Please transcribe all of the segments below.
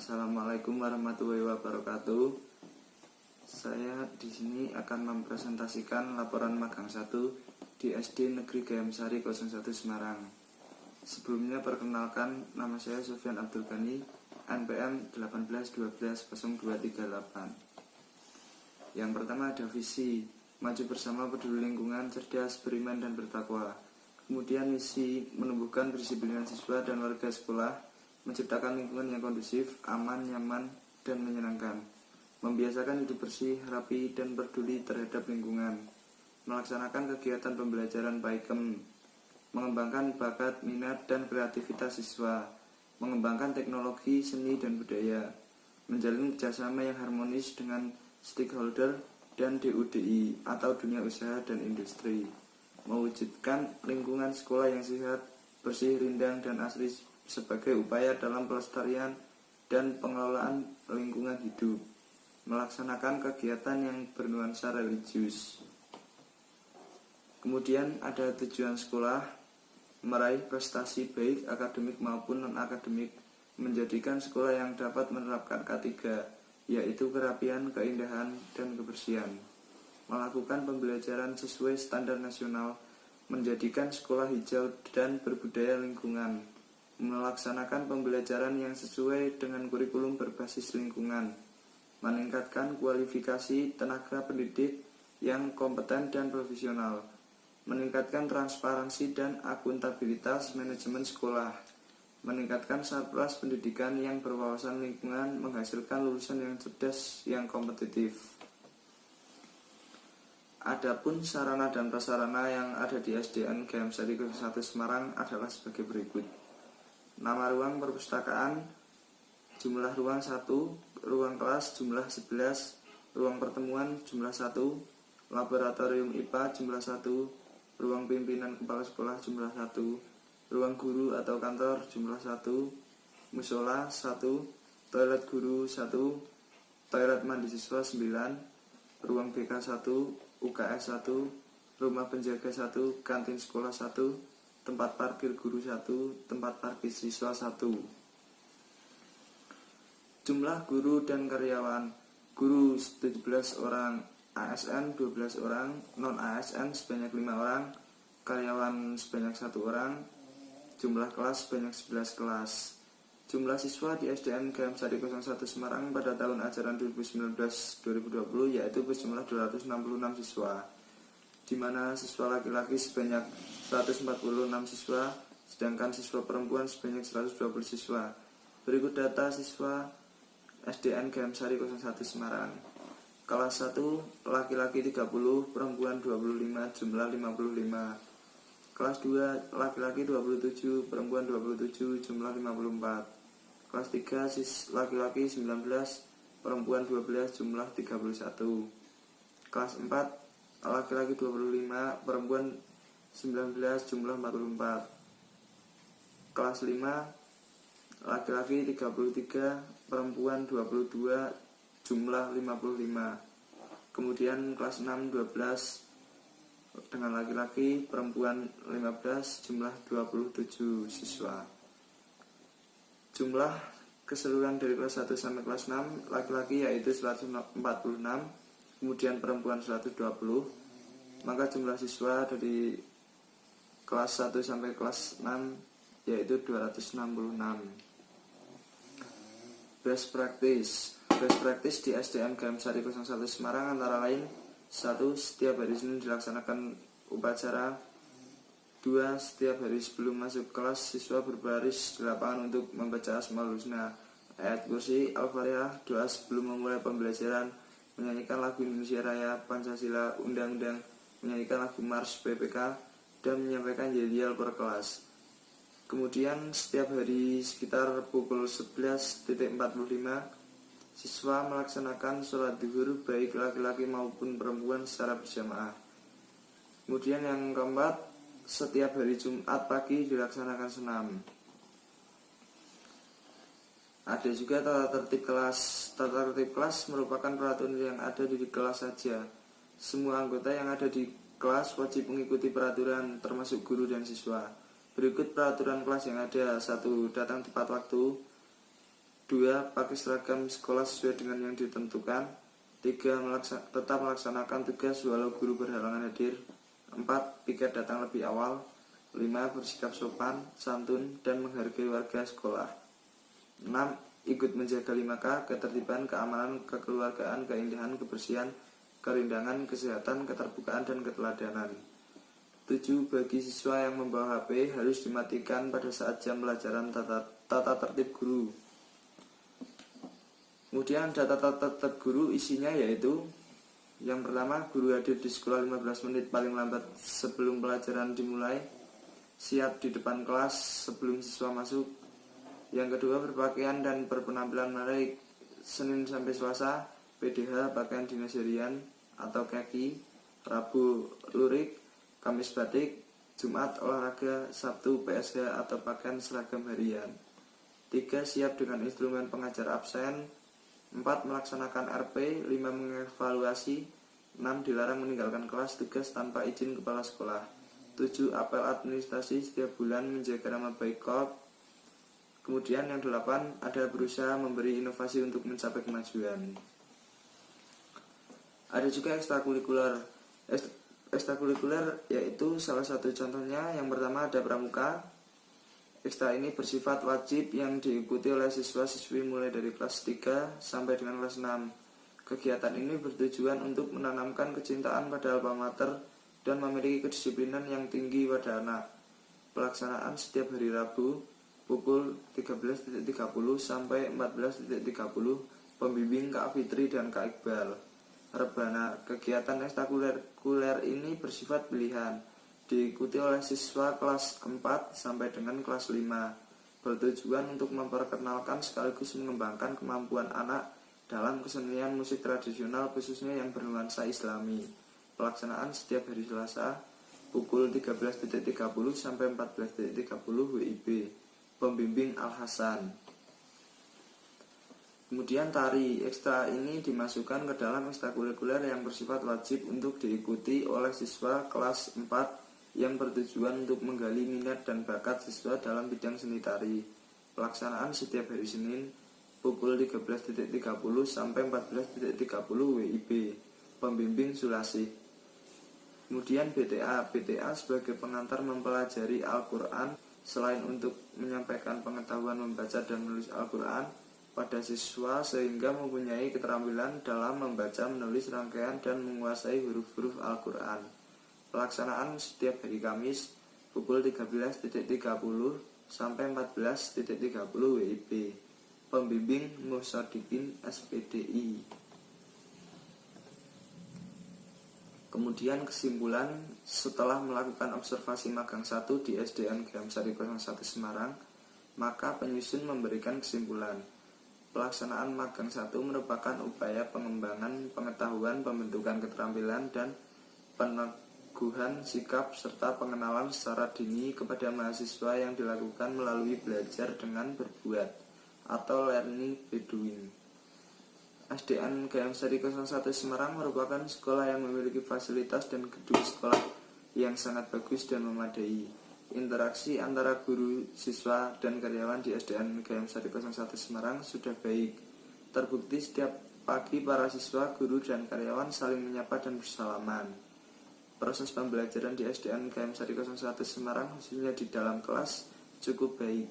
Assalamualaikum warahmatullahi wabarakatuh. Saya di sini akan mempresentasikan laporan magang 1 di SD Negeri Gayam Sari 01 Semarang. Sebelumnya perkenalkan, nama saya Sofyan Abdul Ghani, NPM 1812-238. Yang pertama ada visi, maju bersama peduli lingkungan, cerdas, beriman, dan bertakwa. Kemudian misi, menumbuhkan kedisiplinan siswa dan warga sekolah, menciptakan lingkungan yang kondusif, aman, nyaman, dan menyenangkan, membiasakan hidup bersih, rapi, dan peduli terhadap lingkungan, melaksanakan kegiatan pembelajaran PAIKEM, mengembangkan bakat, minat, dan kreativitas siswa, mengembangkan teknologi, seni, dan budaya, menjalin kerjasama yang harmonis dengan stakeholder dan DUDI atau dunia usaha dan industri, mewujudkan lingkungan sekolah yang sehat, bersih, rindang, dan asri sebagai upaya dalam pelestarian dan pengelolaan lingkungan hidup, melaksanakan kegiatan yang bernuansa religius. Kemudian ada tujuan sekolah, meraih prestasi baik akademik maupun non-akademik, menjadikan sekolah yang dapat menerapkan K3, yaitu kerapian, keindahan, dan kebersihan, melakukan pembelajaran sesuai standar nasional, menjadikan sekolah hijau dan berbudaya lingkungan, melaksanakan pembelajaran yang sesuai dengan kurikulum berbasis lingkungan, meningkatkan kualifikasi tenaga pendidik yang kompeten dan profesional, meningkatkan transparansi dan akuntabilitas manajemen sekolah, meningkatkan sarpras pendidikan yang berwawasan lingkungan, menghasilkan lulusan yang cerdas yang kompetitif. Adapun sarana dan prasarana yang ada di SDN Gayam Sari 01 Semarang adalah sebagai berikut. Nama ruang perpustakaan, jumlah ruang 1, ruang kelas jumlah 11, ruang pertemuan jumlah 1, laboratorium IPA jumlah 1, ruang pimpinan kepala sekolah jumlah 1, ruang guru atau kantor jumlah 1, musola 1, toilet guru 1, toilet mandi siswa 9, ruang BK 1, UKS 1, rumah penjaga 1, kantin sekolah 1, tempat parkir guru 1, tempat parkir siswa 1. Jumlah guru dan karyawan, guru 17 orang, ASN 12 orang, non-ASN sebanyak 5 orang, karyawan sebanyak 1 orang, jumlah kelas sebanyak 11 kelas. Jumlah siswa di SDN Gayam Sari 01 Semarang pada tahun ajaran 2019-2020 yaitu berjumlah 266 siswa, di mana siswa laki-laki sebanyak 146 siswa, sedangkan siswa perempuan sebanyak 120 siswa. Berikut data siswa SDN Gayam Sari 01 Semarang. Kelas 1 laki-laki 30, perempuan 25, jumlah 55. Kelas 2 laki-laki 27, perempuan 27, jumlah 54. Kelas 3 laki-laki 19, perempuan 12, jumlah 31. Kelas 4 laki-laki 25, perempuan 19, jumlah 44. Kelas 5 laki-laki 33, perempuan 22, jumlah 55. Kemudian kelas 6 12 dengan laki-laki, perempuan 15, jumlah 27 siswa. Jumlah keseluruhan dari kelas 1 sampai kelas 6 laki-laki yaitu 146, kemudian perempuan 120. Maka jumlah siswa dari kelas 1 sampai kelas 6 yaitu 266. Best practice di SDN Gayam Sari 01 Semarang antara lain: 1. Setiap hari Senin dilaksanakan upacara. 2. Setiap hari sebelum masuk kelas siswa berbaris di lapangan untuk membaca Asmaul Husna, ayat kursi, Al-Fatihah, doa sebelum memulai pembelajaran, menyanyikan lagu Indonesia Raya, Pancasila, Undang-Undang, menyanyikan lagu Mars PPK, dan menyampaikan yel-yel per kelas. Kemudian setiap hari sekitar pukul 11.45 siswa melaksanakan sholat zuhur baik laki-laki maupun perempuan secara berjamaah. Kemudian yang keempat, setiap hari Jumat pagi dilaksanakan senam. Ada juga tata tertib kelas. Tata tertib kelas merupakan peraturan yang ada di kelas saja. Semua anggota yang ada di kelas wajib mengikuti peraturan termasuk guru dan siswa. Berikut peraturan kelas yang ada. 1. Datang tepat waktu. 2. Pakai seragam sekolah sesuai dengan yang ditentukan. 3. Tetap melaksanakan tugas walau guru berhalangan hadir. 4. Piket datang lebih awal. 5. Bersikap sopan, santun, dan menghargai warga sekolah. 6. Ikut menjaga 5K, ketertiban, keamanan, kekeluargaan, keindahan, kebersihan, kerindangan, kesehatan, keterbukaan, dan keteladanan. 7. Bagi siswa yang membawa HP harus dimatikan pada saat jam pelajaran tata tertib guru. Kemudian data tata tertib guru isinya yaitu: yang pertama, guru hadir di sekolah 15 menit paling lambat sebelum pelajaran dimulai, siap di depan kelas sebelum siswa masuk. Yang kedua, berpakaian dan berpenampilan menarik Senin sampai Selasa, PDH pakaian dinas harian atau kaki, Rabu lurik, Kamis batik, Jumat olahraga, Sabtu PSH atau pakaian seragam harian. 3. Siap dengan instrumen pengajar absen. 4. Melaksanakan RP. 5. Mengevaluasi. 6. Dilarang meninggalkan kelas tugas tanpa izin kepala sekolah. 7. Apel administrasi setiap bulan menjaga nama baik KOP. Kemudian yang 8 adalah berusaha memberi inovasi untuk mencapai kemajuan. Ada juga ekstrakurikuler. Ekstrakurikuler yaitu salah satu contohnya, yang pertama ada pramuka. Ekstra ini bersifat wajib yang diikuti oleh siswa-siswi mulai dari kelas 3 sampai dengan kelas 6. Kegiatan ini bertujuan untuk menanamkan kecintaan pada alma mater dan memiliki kedisiplinan yang tinggi pada anak. Pelaksanaan setiap hari Rabu pukul 13.30 sampai 14.30, pembimbing Kak Fitri dan Kak Iqbal. Rebana, kegiatan ekstrakurikuler ini bersifat pilihan, diikuti oleh siswa kelas 4 sampai dengan kelas 5, bertujuan untuk memperkenalkan sekaligus mengembangkan kemampuan anak dalam kesenian musik tradisional khususnya yang bernuansa Islami. Pelaksanaan setiap hari Selasa pukul 13.30 sampai 14.30 WIB. Pembimbing Al-Hasan. Kemudian tari ekstra ini dimasukkan ke dalam ekstrakurikuler yang bersifat wajib untuk diikuti oleh siswa kelas 4 yang bertujuan untuk menggali minat dan bakat siswa dalam bidang seni tari. Pelaksanaan setiap hari Senin pukul 13.30 sampai 14.30 WIB. Pembimbing Sulasih. Kemudian BTA sebagai pengantar mempelajari Al-Quran. Selain untuk menyampaikan pengetahuan membaca dan menulis Al-Quran pada siswa sehingga mempunyai keterampilan dalam membaca, menulis rangkaian, dan menguasai huruf-huruf Al-Quran. Pelaksanaan setiap hari Kamis pukul 13.30 sampai 14.30 WIB. Pembimbing Musyadiqin SPDI. Kemudian kesimpulan, setelah melakukan observasi magang 1 di SDN GM Sari 01 Semarang, maka penyusun memberikan kesimpulan. Pelaksanaan magang 1 merupakan upaya pengembangan pengetahuan, pembentukan keterampilan, dan peneguhan sikap serta pengenalan secara dini kepada mahasiswa yang dilakukan melalui belajar dengan berbuat atau learning by doing. SDN GM Sari 01 Semarang merupakan sekolah yang memiliki fasilitas dan gedung sekolah yang sangat bagus dan memadai. Interaksi antara guru, siswa, dan karyawan di SDN GM Sari 01 Semarang sudah baik. Terbukti setiap pagi para siswa, guru, dan karyawan saling menyapa dan bersalaman. Proses pembelajaran di SDN GM Sari 01 Semarang khususnya di dalam kelas cukup baik.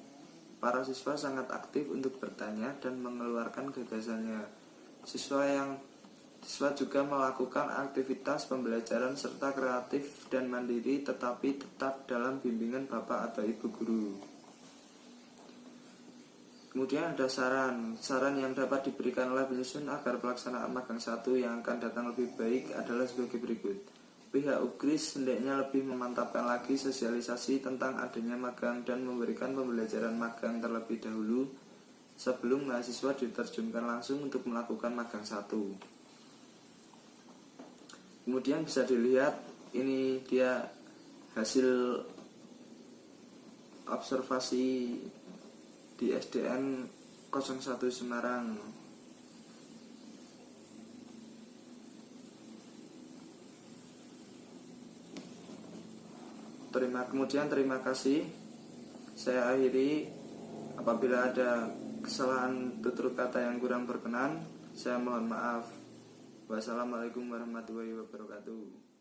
Para siswa sangat aktif untuk bertanya dan mengeluarkan gagasannya. Siswa juga melakukan aktivitas pembelajaran serta kreatif dan mandiri, tetapi tetap dalam bimbingan bapak atau ibu guru. Kemudian ada saran yang dapat diberikan oleh penyusun agar pelaksanaan magang 1 yang akan datang lebih baik adalah sebagai berikut. Pihak UKRIS hendaknya lebih memantapkan lagi sosialisasi tentang adanya magang dan memberikan pembelajaran magang terlebih dahulu sebelum mahasiswa diterjunkan langsung untuk melakukan magang 1. Kemudian bisa dilihat, ini dia hasil observasi di SDN 01 Semarang. Terima kasih. Saya akhiri. Apabila ada kesalahan tutur kata yang kurang berkenan, saya mohon maaf. Wassalamualaikum warahmatullahi wabarakatuh.